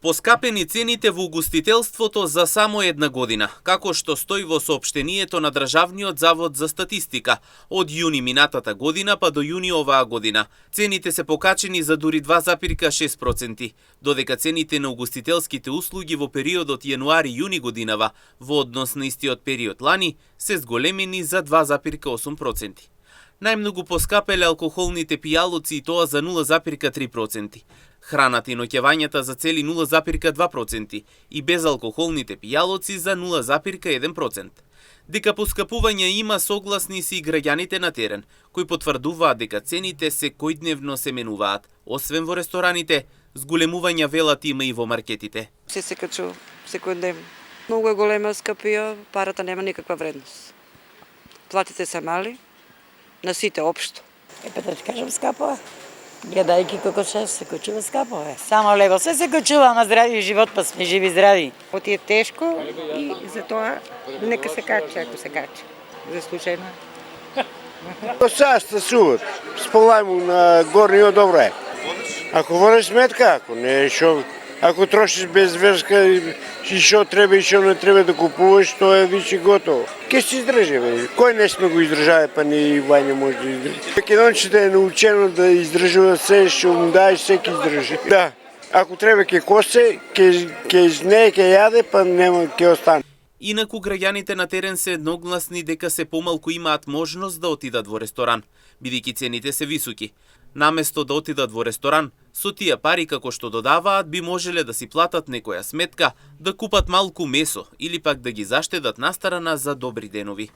Поскапени цените во угостителството за само една година, како што стои во соопштението на Државниот завод за статистика. Од јуни минатата година па до јуни оваа година, цените се покачени за дури 2,6%, додека цените на угостителските услуги во периодот јануари-јуни годинава, во однос на истиот период лани, се зголемени за 2,8%. Најмногу поскапеле алкохолните пијалоци и тоа за 0,3%. Храната и ноќевањата за цели 0,2% и безалкохолните пијалоци за 0,1%. Дека поскапување има, согласни се и граѓаните на терен, кои потврдуваат дека цените секојдневно се менуваат, освен во рестораните, зголемувања велат има и во маркетите. Се качува секојдневно. Многу е голема скапија, парата нема никаква вредност. Платите се мали, на сите општо. Па да ти кажам, скапо е. Гледајќи како се качува, скапо е. Само лего се качува, ама здрави живот, па сме живи здрави. Оти е тешко и затоа нека се качи, ако се качи. Заслужено. Сега стасуват. Сполајмо на горниот добро е. Ако води сметка, ако не, ако трошиш без врска и што треба и што не треба да купуваш, тоа е више готово. Ке се издржи, бе. Кој не сме го издржаве, па не и Вања може да издржи. Македонците е научено да издржува се, што му даеш, се ке издржи. Да, ако треба ке косе, ке изне, ке јаде, па нема ке остане. Инаку граѓаните на терен се едногласни дека се помалку имаат можност да отидат во ресторан, бидејќи цените се високи. Наместо да отидат во ресторан, со тие пари како што додаваат би можеле да си платат некоја сметка, да купат малку месо или пак да ги заштедат настрана за добри денови.